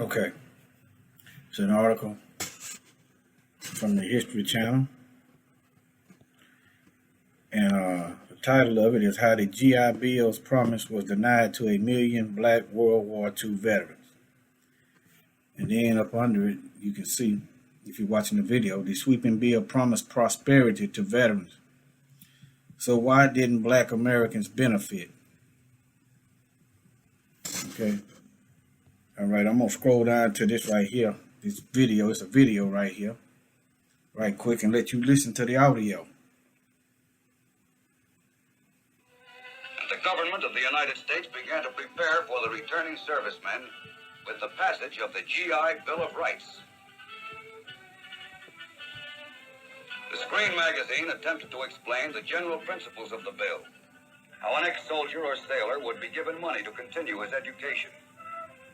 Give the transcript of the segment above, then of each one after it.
Okay, it's an article from the History Channel, and the title of it is "How the GI Bill's Promise Was Denied to a Million Black World War II Veterans." And then up under it, you can see, if you're watching the video, the sweeping bill promised prosperity to veterans. So why didn't Black Americans benefit? Okay. All right, I'm gonna scroll down to this right here. This video, it's a video right here, right quick, and let you listen to the audio. The government of the United States began to prepare for the returning servicemen with the passage of the GI Bill of Rights. The Screen magazine attempted to explain the general principles of the bill, how an ex-soldier or sailor would be given money to continue his education,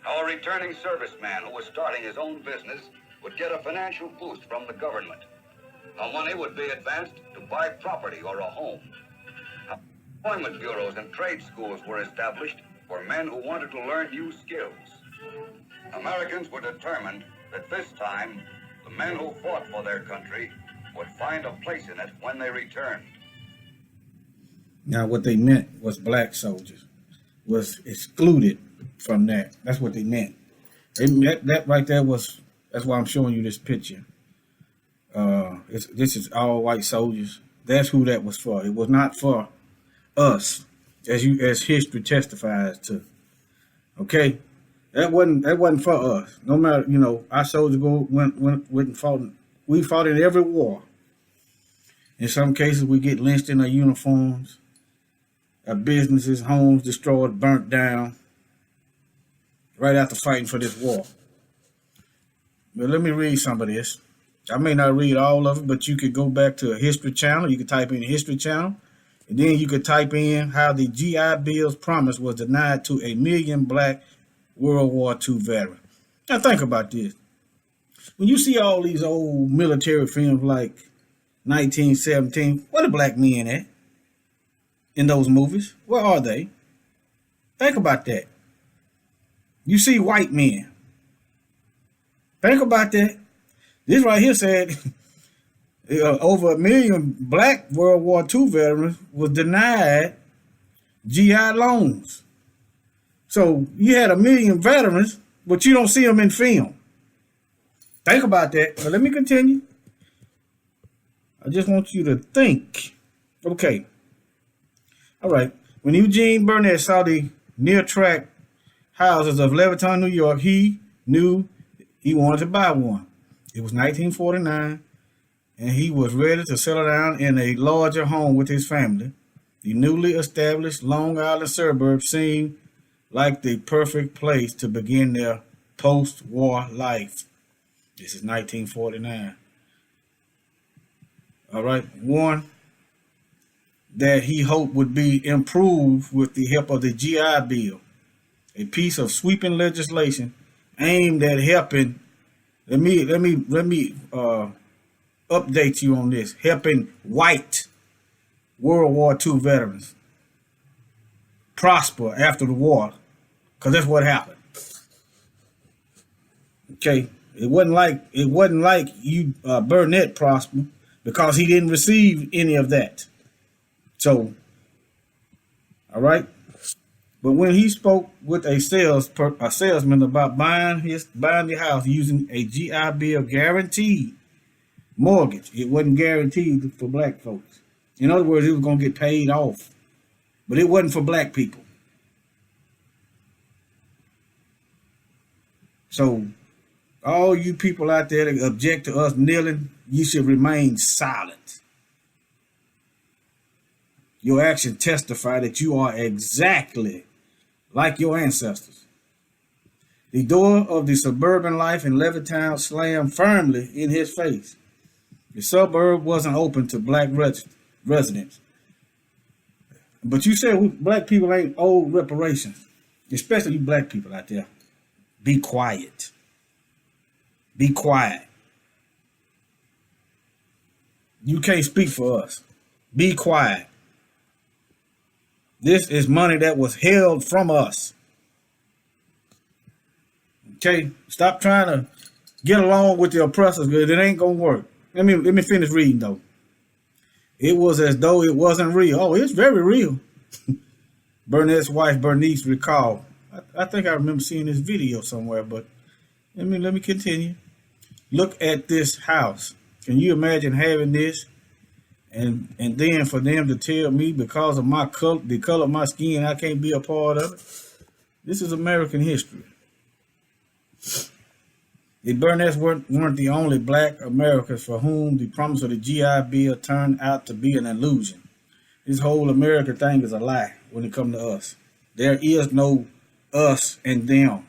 how a returning serviceman who was starting his own business would get a financial boost from the government, how money would be advanced to buy property or a home, how employment bureaus and trade schools were established for men who wanted to learn new skills. Americans were determined that this time the men who fought for their country would find a place in it when they returned. Now, what they meant was black soldiers was excluded from that. That's what they meant. That right there was. That's why I'm showing you this picture. This is all white soldiers. That's who that was for. It was not for us, as history testifies to. Okay, that wasn't for us. No matter, our soldiers went and fought. We fought in every war. In some cases, we get lynched in our uniforms, our businesses, homes destroyed, burnt down, right after fighting for this war. But let me read some of this. I may not read all of it, but you could go back to a History Channel. You could type in History Channel, and then you could type in how the GI Bill's promise was denied to a million Black World War II veterans. Now think about this. When you see all these old military films like 1917, where the black men at in those movies? Where are they? Think about that. You see white men. Think about that. This right here said over a million Black World War II veterans was denied GI loans. So you had a million veterans, but you don't see them in film. Think about that. But let me continue. I just want you to think. Okay. All right. When Eugene Burnett saw the near-track houses of Levittown, New York, he knew he wanted to buy one. It was 1949, and he was ready to settle down in a larger home with his family. The newly established Long Island suburb seemed like the perfect place to begin their post-war life. This is 1949. All right. One that he hoped would be improved with the help of the GI Bill, a piece of sweeping legislation aimed at helping. Let me update you on this. Helping white World War II veterans prosper after the war, because that's what happened. Okay. It wasn't like you Burnett prospered because he didn't receive any of that. So, all right. But when he spoke with a salesman about buying the house using a GI Bill guaranteed mortgage, it wasn't guaranteed for black folks. In other words, it was going to get paid off, but it wasn't for black people. So, all you people out there that object to us kneeling, you should remain silent. Your actions testify that you are exactly like your ancestors. The door of the suburban life in Levittown slammed firmly in his face. The suburb wasn't open to black residents. But you said black people ain't owed reparations, especially you black people out there. Be quiet. Be quiet. You can't speak for us. Be quiet. This is money that was held from us. Okay, stop trying to get along with the oppressors because it ain't gonna work. Let me finish reading though. It was as though it wasn't real. Oh, it's very real. Burnett's wife Bernice recalled. I think I remember seeing this video somewhere, but let me continue. Look at this house. Can you imagine having this? And then for them to tell me because of my color, the color of my skin, I can't be a part of it. This is American history. The Burnetts weren't the only black Americans for whom the promise of the GI Bill turned out to be an illusion. This whole America thing is a lie when it comes to us. There is no us and them.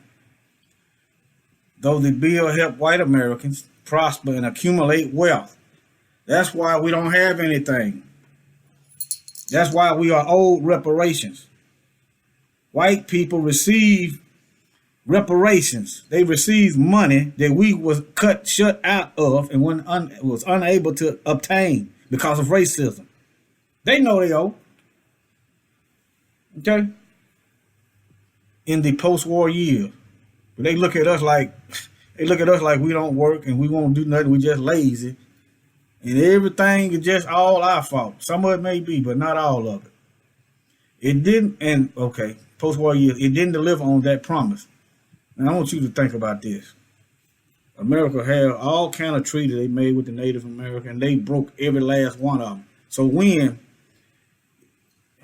Though the bill helped white Americans prosper and accumulate wealth, that's why we don't have anything. That's why we are owed reparations. White people receive reparations. They receive money that we was shut out of and was unable to obtain because of racism. They know they owe. Okay? In the post-war years. But they look at us like we don't work and we won't do nothing. We just lazy. And everything is just all our fault. Some of it may be, but not all of it. It didn't, and okay, post-war years, it didn't deliver on that promise. Now I want you to think about this. America had all kind of treaties they made with the Native American, and they broke every last one of them. So when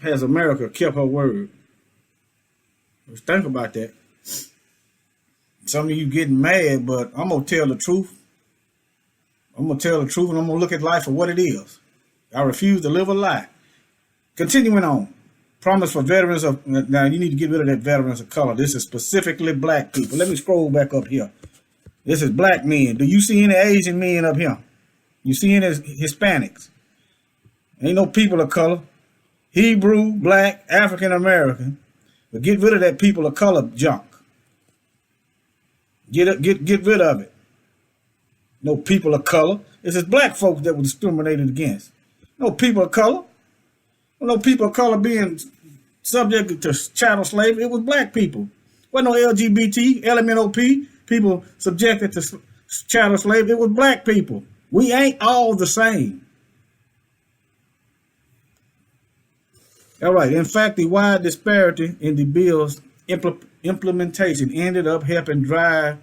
has America kept her word? Let's think about that. Some of you getting mad, but I'm going to tell the truth. I'm going to tell the truth, and I'm going to look at life for what it is. I refuse to live a lie. Continuing on. Promise for veterans of... Now, you need to get rid of that veterans of color. This is specifically black people. Let me scroll back up here. This is black men. Do you see any Asian men up here? You see any Hispanics? Ain't no people of color. Hebrew, black, African American. But get rid of that people of color junk. Get rid of it. No people of color. This is black folks that were discriminated against. No people of color. No people of color being subjected to chattel slavery. It was black people. Wasn't no LGBT, LMNOP, people subjected to chattel slavery. It was black people. We ain't all the same. All right. In fact, the wide disparity in the bill's implementation ended up helping drive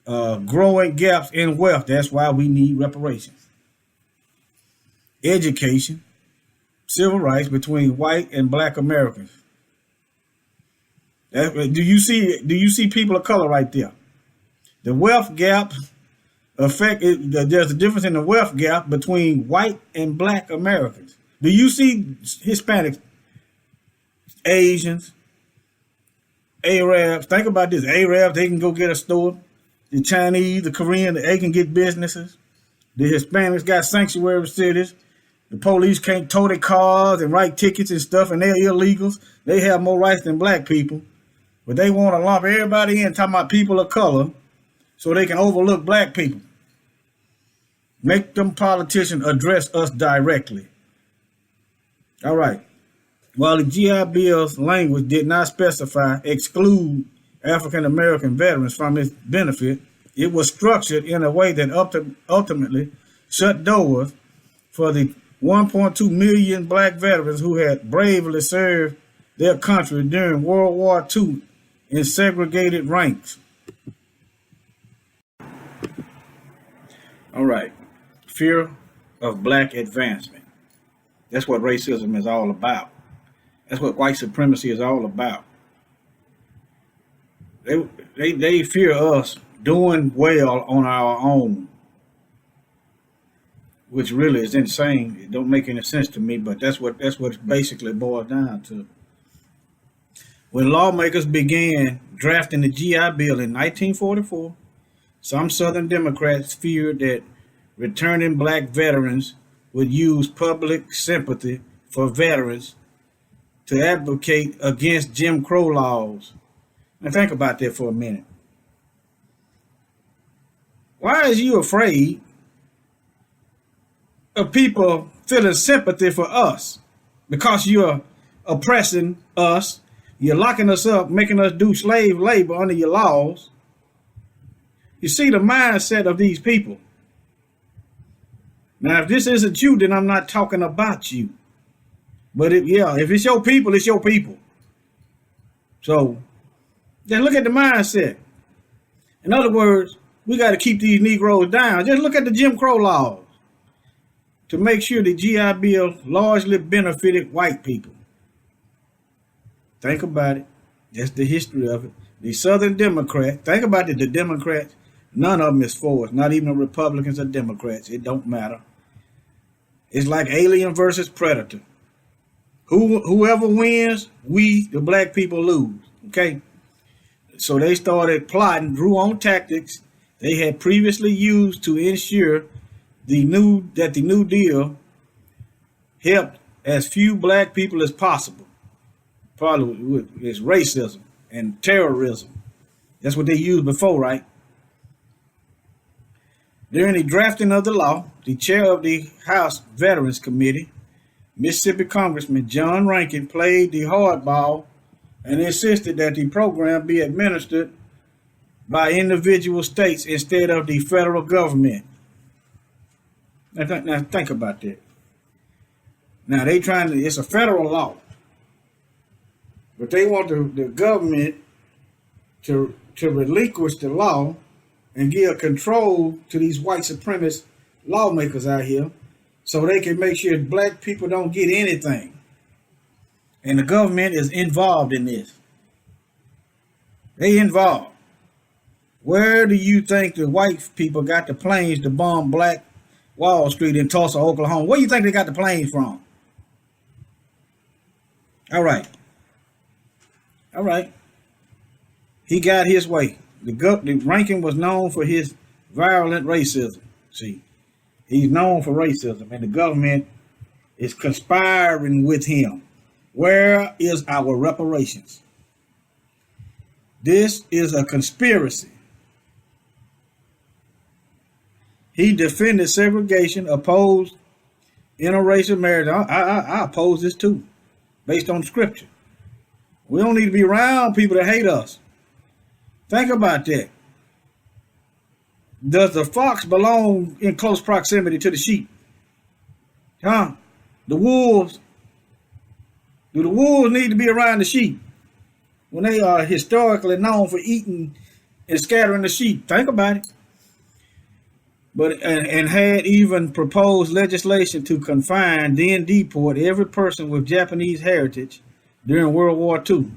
growing gaps in wealth. That's why we need reparations. Education, civil rights between white and black Americans. Do you see people of color right there? The wealth gap there's a difference in the wealth gap between white and black Americans. Do you see Hispanics, Asians, Arabs? Think about this. Arabs, they can go get a store. The Chinese, the Korean, they can get businesses. The Hispanics got sanctuary cities. The police can't tow their cars and write tickets and stuff, and they're illegals. They have more rights than black people. But they want to lump everybody in talking about people of color so they can overlook black people. Make them politicians address us directly. All right. While the GI Bill's language did not exclude African American veterans from its benefit, it was structured in a way that ultimately shut doors for the 1.2 million black veterans who had bravely served their country during World War II in segregated ranks. All right. Fear of black advancement. That's what racism is all about. That's what white supremacy is all about. They fear us doing well on our own, which really is insane. It don't make any sense to me, but that's what it basically boils down to. When lawmakers began drafting the GI Bill in 1944, some Southern Democrats feared that returning black veterans would use public sympathy for veterans to advocate against Jim Crow laws. Now think about that for a minute. Why is you afraid of people feeling sympathy for us? Because you're oppressing us, you're locking us up, making us do slave labor under your laws. You see the mindset of these people. Now, if this isn't you, then I'm not talking about you. But if it's your people, it's your people. So just look at the mindset. In other words, we got to keep these Negroes down. Just look at the Jim Crow laws to make sure the GI Bill largely benefited white people. Think about it. That's the history of it. The Southern Democrats, think about it, the Democrats, none of them is for us. Not even the Republicans or Democrats. It don't matter. It's like Alien versus Predator. Whoever wins, we, the black people, lose. Okay? So they started plotting, drew on tactics they had previously used to ensure that the New Deal helped as few black people as possible. Probably it's racism and terrorism. That's what they used before, right? During the drafting of the law, the chair of the House Veterans Committee, Mississippi Congressman John Rankin, played the hardball and insisted that the program be administered by individual states instead of the federal government. Now think about that. Now it's a federal law, but they want the government to relinquish the law and give control to these white supremacist lawmakers out here so they can make sure black people don't get anything. And the government is involved in this. They involved. Where do you think the white people got the planes to bomb Black Wall Street in Tulsa, Oklahoma? Where do you think they got the planes from? All right. He got his way. The Rankin was known for his violent racism. See, he's known for racism, and the government is conspiring with him. Where is our reparations? This is a conspiracy. He defended segregation, opposed interracial marriage. I oppose this too, based on scripture. We don't need to be around people that hate us. Think about that. Does the fox belong in close proximity to the sheep? The wolves. Do the wolves need to be around the sheep when they are historically known for eating and scattering the sheep? Think about it. But and had even proposed legislation to confine, then deport every person with Japanese heritage during World War II.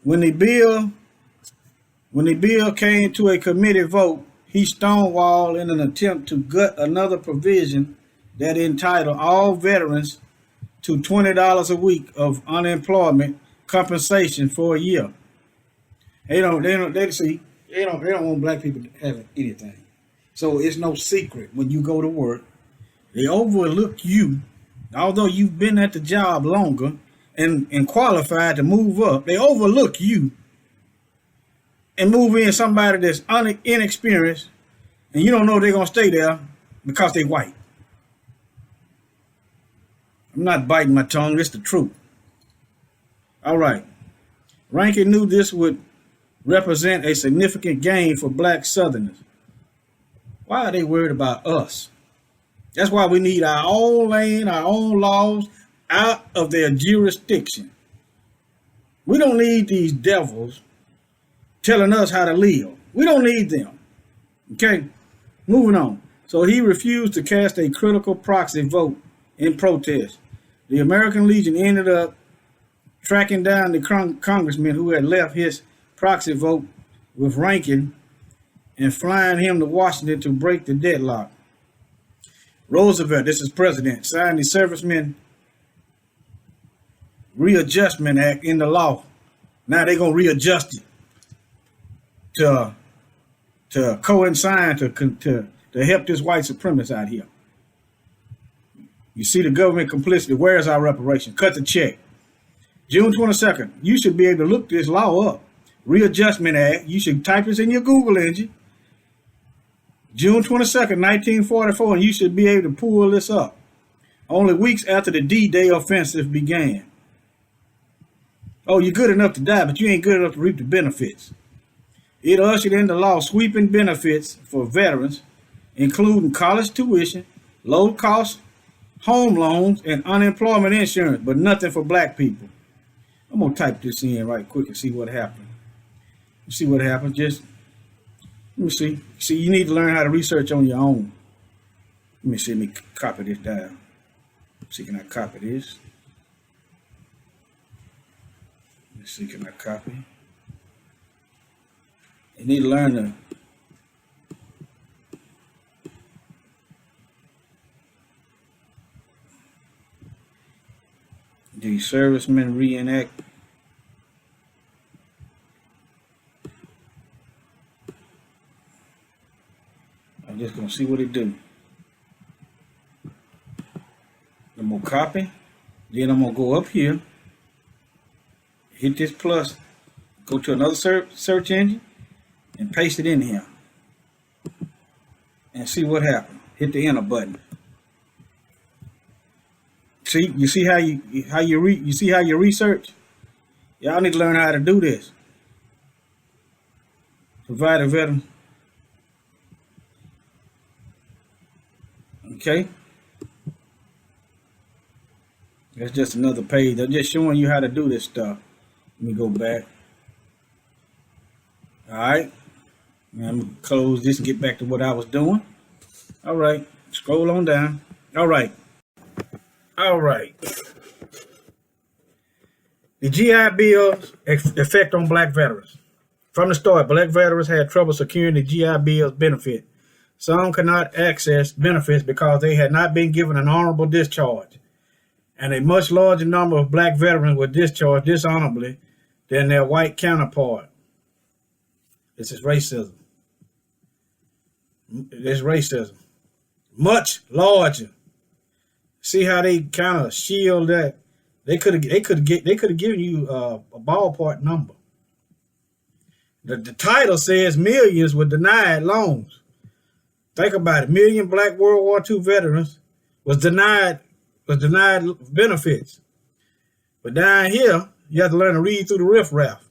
When the bill came to a committee vote, he stonewalled in an attempt to gut another provision that entitled all veterans to $20 a week of unemployment compensation for a year. They don't want black people to have anything. So it's no secret when you go to work, they overlook you, although you've been at the job longer and qualified to move up. They overlook you and move in somebody that's inexperienced, and you don't know if they're gonna stay there because they're white. I'm not biting my tongue, it's the truth. All right. Rankin knew this would represent a significant gain for black Southerners. Why are they worried about us? That's why we need our own land, our own laws out of their jurisdiction. We don't need these devils telling us how to live. We don't need them. Okay, moving on. So he refused to cast a critical proxy vote in protest. The American Legion ended up tracking down the congressman who had left his proxy vote with Rankin and flying him to Washington to break the deadlock. Roosevelt, this is president, signed the Servicemen Readjustment Act into law. Now they're going to readjust it to coincide to help this white supremacist out here. You see the government complicity. Where's our reparation? Cut the check. June 22nd, you should be able to look this law up. Readjustment Act. You should type this in your Google engine. June 22nd, 1944, and you should be able to pull this up. Only weeks after the D-Day offensive began. Oh, you're good enough to die, but you ain't good enough to reap the benefits. It ushered into law sweeping benefits for veterans, including college tuition, low-cost home loans, and unemployment insurance, but nothing for black people. I'm gonna type this in right quick and see what happens. See what happens. Just let me see. See, you need to learn how to research on your own. Let me see. Let me copy this down. See, can I copy this? Let's see, can I copy? You need to learn to the servicemen reenact. I'm just gonna see what it do. I'm gonna copy. Then I'm gonna go up here, hit this plus, go to another search engine, and paste it in here, and see what happens. Hit the enter button. See, you see how you see how you research. Y'all need to learn how to do this. Provide a veteran. Okay. That's just another page. They're just showing you how to do this stuff. Let me go back. All right. Now I'm going to close this and get back to what I was doing. All right. Scroll on down. All right. All right. The GI Bill's effect on black veterans. From the start, black veterans had trouble securing the GI Bill's benefit. Some could not access benefits because they had not been given an honorable discharge, and a much larger number of black veterans were discharged dishonorably than their white counterpart. This is racism. This racism. Much larger. See how they kind of shield that? They could have given you a ballpark number. The title says millions were denied loans. Think about it. Million black World War II veterans was denied benefits. But down here, you have to learn to read through the riffraff.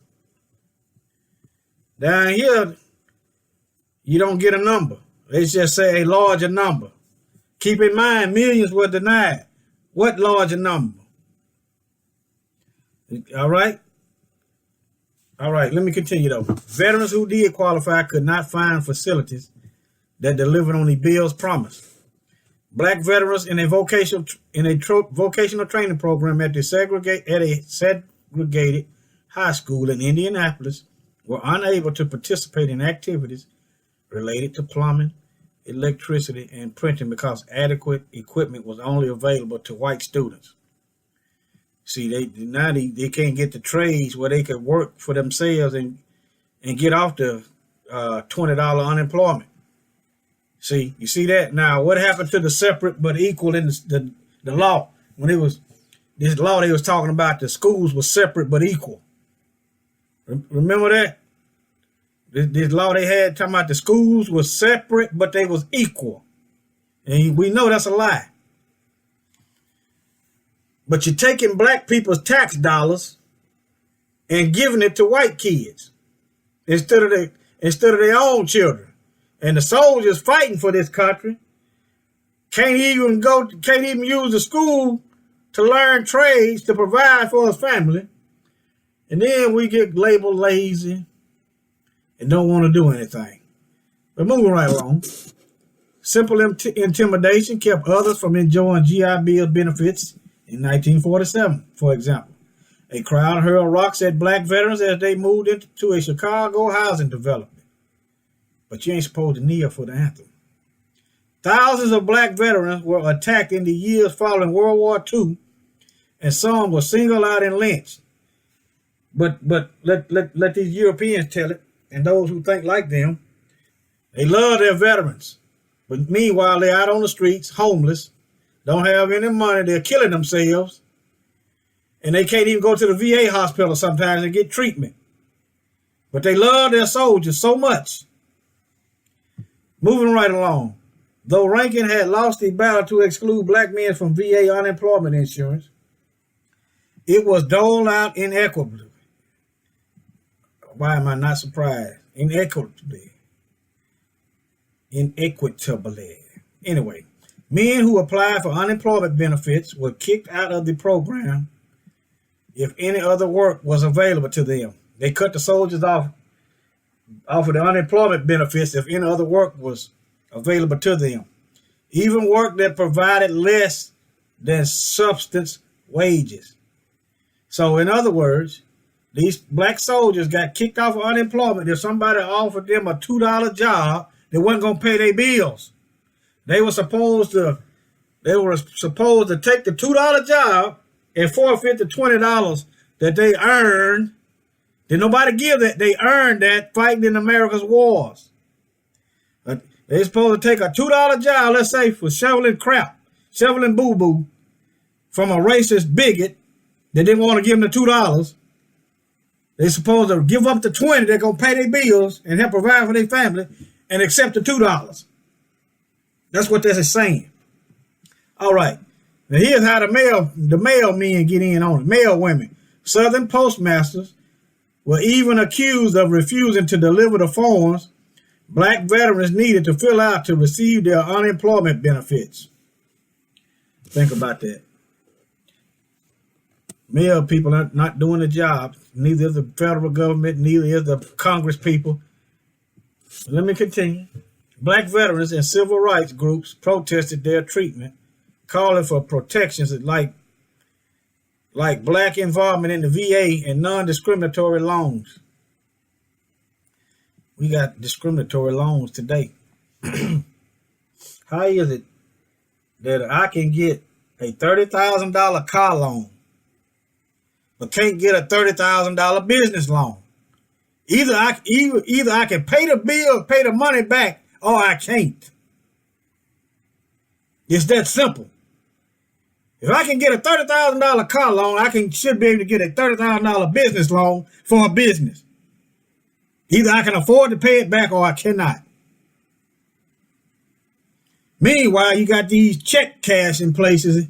Down here, you don't get a number. They just say a larger number. Keep in mind, millions were denied. What larger number? All right? All right, let me continue though. Veterans who did qualify could not find facilities that delivered on the bill's promise. Black veterans in a vocational training program at a segregated high school in Indianapolis were unable to participate in activities related to plumbing, electricity, and printing because adequate equipment was only available to white students. See, they can't get the trades where they could work for themselves and get off the $20 unemployment. See, you see that? Now, what happened to the separate but equal in the law? When it was this law, they was talking about the schools were separate but equal. Remember that? This law they had talking about the schools were separate but they was equal. And we know that's a lie. But you're taking black people's tax dollars and giving it to white kids instead of their own children. And the soldiers fighting for this country can't even use the school to learn trades to provide for his family. And then we get labeled lazy and don't want to do anything. But moving right along. Simple intimidation kept others from enjoying GI Bill benefits. In 1947, for example, a crowd hurled rocks at black veterans as they moved into a Chicago housing development. But you ain't supposed to kneel for the anthem. Thousands of black veterans were attacked in the years following World War II, and some were singled out and lynched. But let these Europeans tell it, and those who think like them, they love their veterans. But meanwhile, they're out on the streets, homeless, don't have any money, they're killing themselves, and they can't even go to the VA hospital sometimes and get treatment. But they love their soldiers so much. Moving right along. Though Rankin had lost the battle to exclude black men from VA unemployment insurance, it was doled out inequitably. Why am I not surprised? inequitably. Anyway, men who applied for unemployment benefits were kicked out of the program if any other work was available to them. They cut the soldiers off of the unemployment benefits if any other work was available to them, even work that provided less than substance wages. So in other words, these black soldiers got kicked off of unemployment if somebody offered them a $2 job that wasn't going to pay their bills. They were supposed to take the $2 job and forfeit the $20 that they earned. Did nobody give that? They earned that fighting in America's wars. They're supposed to take a $2 job, let's say, for shoveling boo-boo from a racist bigot that didn't want to give them the $2. They're supposed to give up the $20. They're going to pay their bills and help provide for their family and accept the $2. That's what this is saying. All right. Now here's how the male men get in on it. Male women. Southern postmasters were even accused of refusing to deliver the forms black veterans needed to fill out to receive their unemployment benefits. Think about that. Male people are not doing the job. Neither is the federal government, neither is the Congress people. Let me continue. Black veterans and civil rights groups protested their treatment, calling for protections like black involvement in the VA and non-discriminatory loans. We got discriminatory loans today. How is it that I can get a $30,000 car loan but can't get a $30,000 business loan? Either I can pay the bill, pay the money back, or I can't. It's that simple. If I can get a $30,000 car loan, should be able to get a $30,000 business loan for a business. Either I can afford to pay it back or I cannot. Meanwhile, you got these check cashing places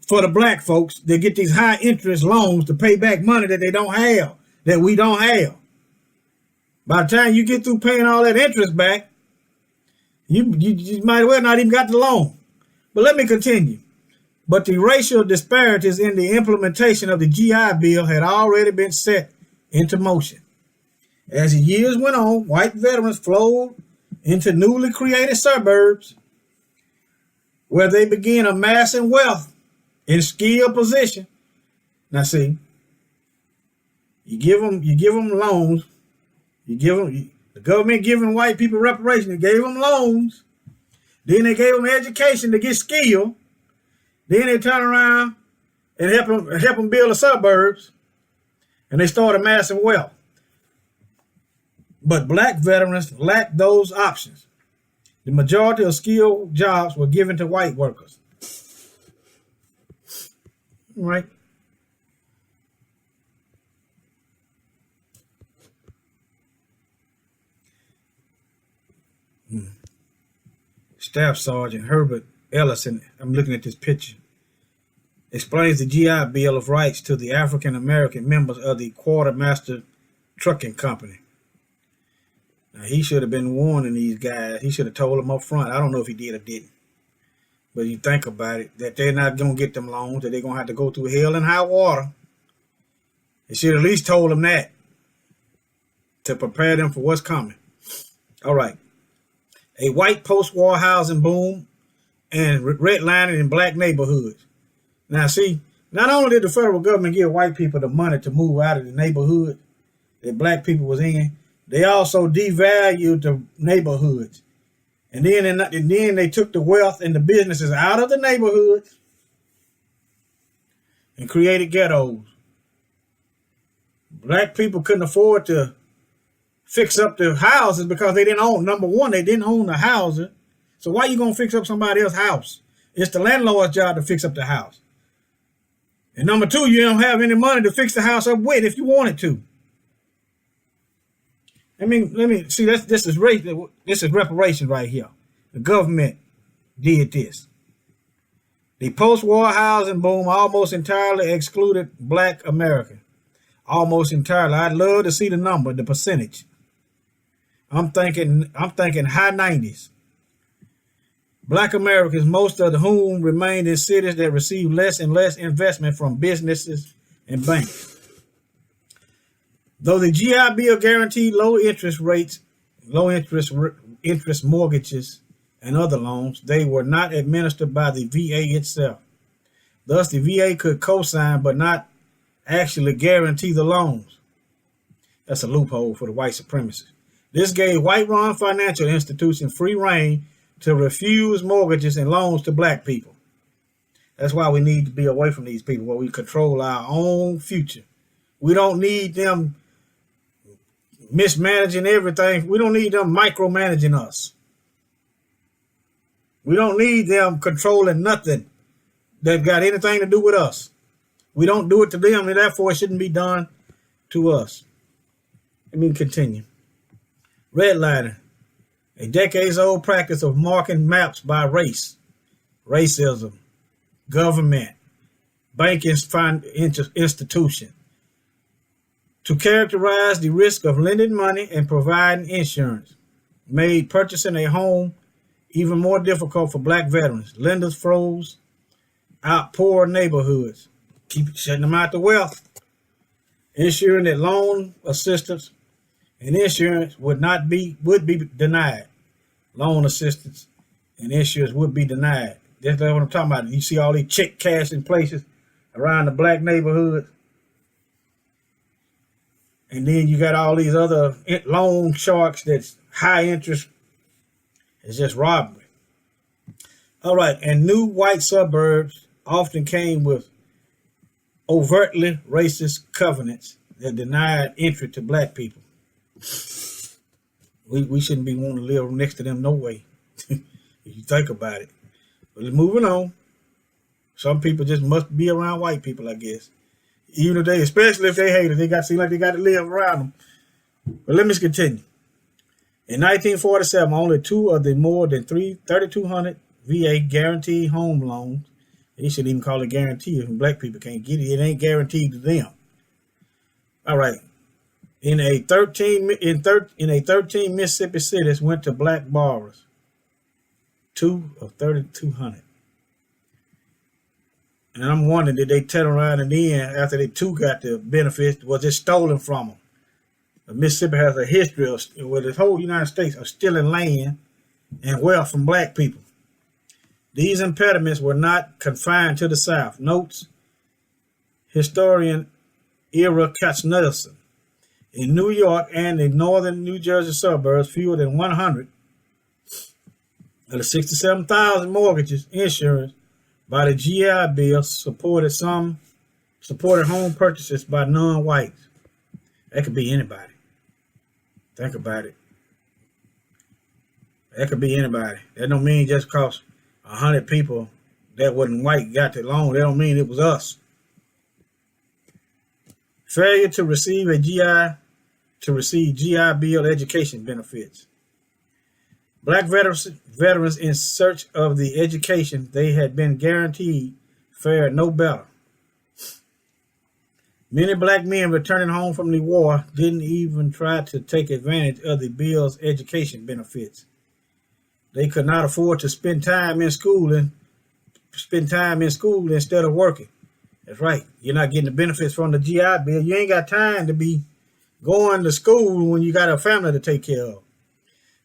for the black folks that get these high interest loans to pay back money that they don't have, that we don't have. By the time you get through paying all that interest back, you might well not even got the loan. But let me continue. But the racial disparities in the implementation of the GI Bill had already been set into motion. As the years went on, white veterans flowed into newly created suburbs where they began amassing wealth in skilled position. Now see, you give them loans, the government giving white people reparations, they gave them loans, then they gave them education to get skilled, then they turn around and help them build the suburbs, and they start amassing wealth. But black veterans lacked those options. The majority of skilled jobs were given to white workers. Right? Staff Sergeant Herbert Ellison, I'm looking at this picture, explains the GI Bill of Rights to the African American members of the Quartermaster Trucking Company. Now, he should have been warning these guys. He should have told them up front. I don't know if he did or didn't. But you think about it, that they're not going to get them loans, that they're going to have to go through hell and high water. He should have at least told them that to prepare them for what's coming. All right. A white post-war housing boom and redlining in black neighborhoods. Now, see, not only did the federal government give white people the money to move out of the neighborhood that black people was in, they also devalued the neighborhoods. And then they took the wealth and the businesses out of the neighborhoods and created ghettos. Black people couldn't afford to fix up their houses because they didn't own. Number one, they didn't own the houses. So why are you going to fix up somebody else's house? It's the landlord's job to fix up the house. And number two, you don't have any money to fix the house up with if you wanted to. Let me see. This is reparations right here. The government did this. The post-war housing boom almost entirely excluded black Americans. Almost entirely. I'd love to see the number, the percentage. I'm thinking high 90s. Black Americans, most of whom remained in cities that received less and less investment from businesses and banks. Though the GI Bill guaranteed low interest mortgages and other loans, they were not administered by the VA itself. Thus, the VA could co-sign but not actually guarantee the loans. That's a loophole for the white supremacists. This gave white-run financial institutions free rein to refuse mortgages and loans to black people. That's why we need to be away from these people, where we control our own future. We don't need them mismanaging everything. We don't need them micromanaging us. We don't need them controlling nothing that got anything to do with us. We don't do it to them, and therefore it shouldn't be done to us. Let me continue. Redlining, a decades-old practice of marking maps by race, racism, government, banking institution, to characterize the risk of lending money and providing insurance, made purchasing a home even more difficult for black veterans. Lenders froze out poor neighborhoods, shutting them out the wealth, ensuring that loan assistance and insurance would be denied. Loan assistance and insurance would be denied. That's what I'm talking about. You see all these check cashing places around the black neighborhoods. And then you got all these other loan sharks that's high interest. It's just robbery. All right, and new white suburbs often came with overtly racist covenants that denied entry to black people. We shouldn't be wanting to live next to them no way, if you think about it. But moving on, some people just must be around white people, I guess. Even if they, especially if they hate it, they seem like they got to live around them. But let me continue. In 1947, only 2 of the more than 3,200 VA guaranteed home loans, they shouldn't even call it guarantee if black people can't get it. It ain't guaranteed to them. All right. In a 13 Mississippi cities went to black borrowers. 2 of 3,200. And I'm wondering, did they turn around and then, after they too got the benefits, was it stolen from them? Mississippi has a history of, well, the whole United States of stealing land and wealth from black people. These impediments were not confined to the South. Notes historian Ira Katznelson. In New York and the northern New Jersey suburbs, fewer than 100 of the 67,000 mortgages insurance by the GI Bill supported home purchases by non-whites. That could be anybody. Think about it. That could be anybody. That don't mean just because 100 people that wasn't white got the loan, that don't mean it was us. Failure to receive GI Bill education benefits. Black veterans in search of the education they had been guaranteed fared no better. Many black men returning home from the war didn't even try to take advantage of the bill's education benefits. They could not afford to spend time in school instead of working. That's right. You're not getting the benefits from the GI Bill. You ain't got time to be going to school when you got a family to take care of.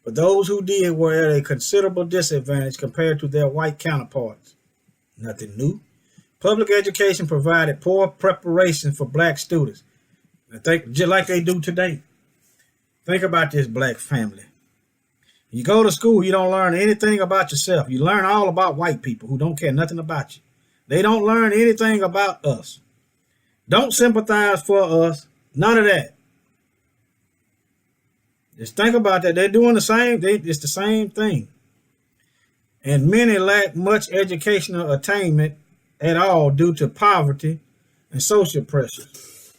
But those who did were at a considerable disadvantage compared to their white counterparts. Nothing new. Public education provided poor preparation for black students. I think just like they do today. Think about this black family. You go to school, you don't learn anything about yourself. You learn all about white people who don't care nothing about you. They don't learn anything about us. Don't sympathize for us. None of that. Just think about that. They're doing the same. It's the same thing. And many lack much educational attainment at all due to poverty and social pressures.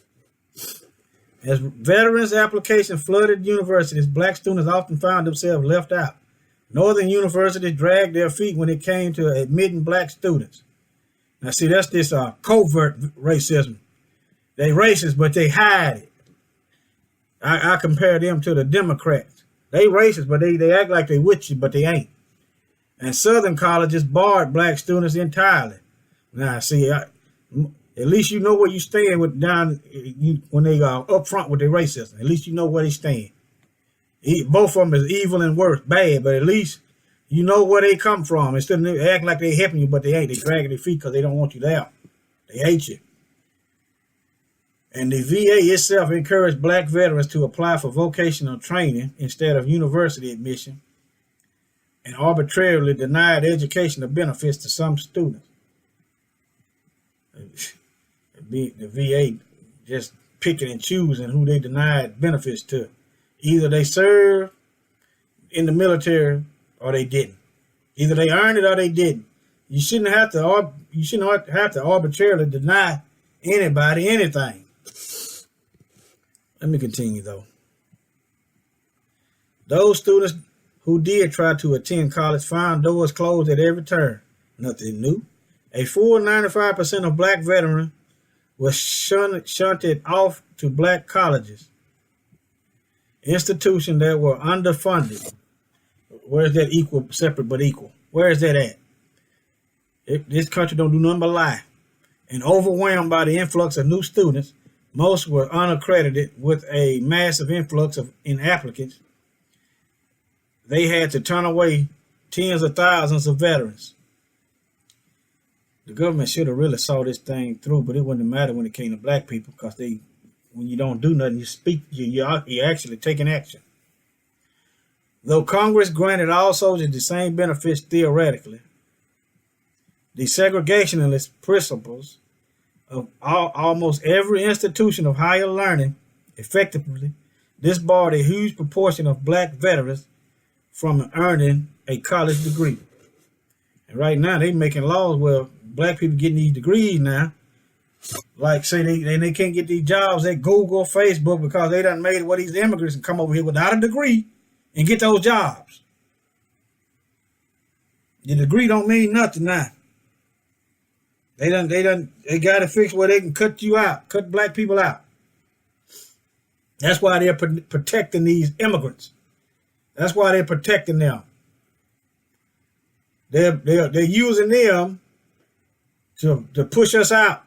As veterans' applications flooded universities, black students often found themselves left out. Northern universities dragged their feet when it came to admitting black students. Now, see, that's this covert racism. They racist, but they hide it. I compare them to the Democrats. They racist, but they act like they with you, but they ain't. And Southern colleges barred black students entirely. Now, see, at least you know where you stand with when they are up front with their racism. At least you know where they stand. Both of them is evil and worse, bad, but at least you know where they come from. Instead of acting like they helping you, but they ain't. They dragging their feet because they don't want you there. They hate you. And the VA itself encouraged black veterans to apply for vocational training instead of university admission, and arbitrarily denied educational benefits to some students. The VA just picking and choosing who they denied benefits to. Either they served in the military or they didn't. Either they earned it or they didn't. You shouldn't have to arbitrarily deny anybody anything. Let me continue though. Those students who did try to attend college found doors closed at every turn. Nothing new. A full 95% of black veterans were shunted off to black colleges, institutions that were underfunded. Where is that equal, separate but equal? Where is that at? This country don't do nothing but lie. And overwhelmed by the influx of new students, most were unaccredited with a massive influx in applicants. They had to turn away tens of thousands of veterans. The government should have really saw this thing through, but it wouldn't matter when it came to black people, because when you don't do nothing, you speak, you're actually taking action. Though Congress granted all soldiers the same benefits theoretically, the segregationist principles of almost every institution of higher learning effectively disbarred a huge proportion of black veterans from earning a college degree. And right now they making laws where black people getting these degrees now, like say they can't get these jobs at Google, Facebook, because they done made it where these immigrants can come over here without a degree and get those jobs. The degree don't mean nothing now. They got to fix where they can cut you out, cut black people out. That's why they're protecting these immigrants. That's why they're protecting them. They're using them to push us out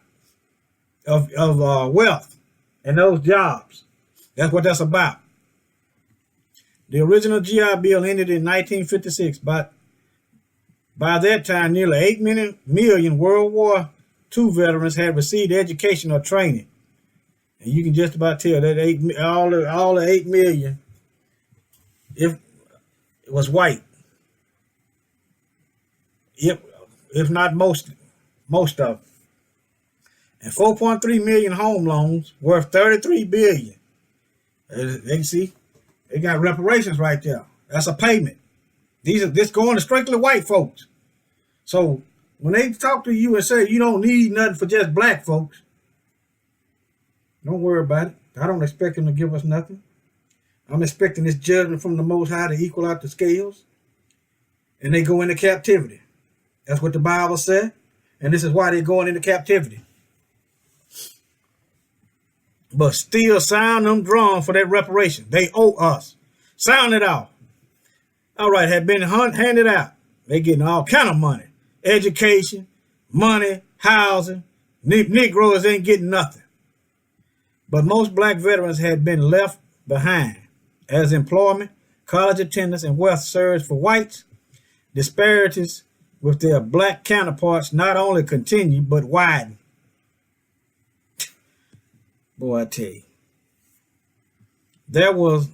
of wealth and those jobs. That's what that's about. The original GI Bill ended in 1956, but by that time, nearly 8 million World War II veterans had received education or training. And you can just about tell that all the 8 million, if it was white, if not most of them. And 4.3 million home loans worth $33 billion. They see, they got reparations right there. That's a payment. This going to strictly white folks. So when they talk to you and say you don't need nothing for just black folks, don't worry about it. I don't expect them to give us nothing. I'm expecting this judgment from the Most High to equal out the scales, and they go into captivity. That's what the Bible said, and this is why they're going into captivity. But still sound them drum for that reparation. They owe us. Sound it out. All right, have been handed out. They getting all kind of money. Education, money, housing. Negroes ain't getting nothing. But most black veterans had been left behind as employment, college attendance, and wealth surged for whites. Disparities with their black counterparts not only continue, but widen. Boy, I tell you. There was,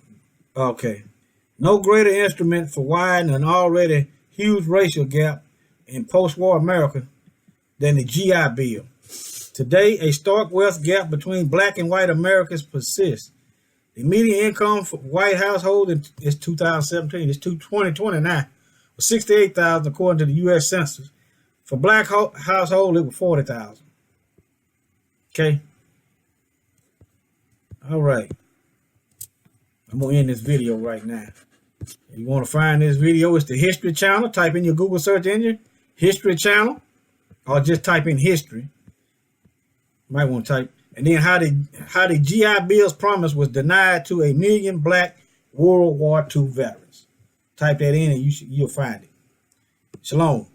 no greater instrument for widening an already huge racial gap in post-war America than the GI Bill. Today, a stark wealth gap between black and white Americans persists. The median income for white households is 2017. It's 2020 now. Was $68,000 according to the U.S. Census. For black household, it was $40,000. Okay. All right. I'm gonna end this video right now. If you want to find this video, it's the History Channel. Type in your Google search engine, History Channel, or just type in history. Might want to type. And then how the GI Bill's promise was denied to 1 million black World War II veterans. Type that in and you'll find it. Shalom.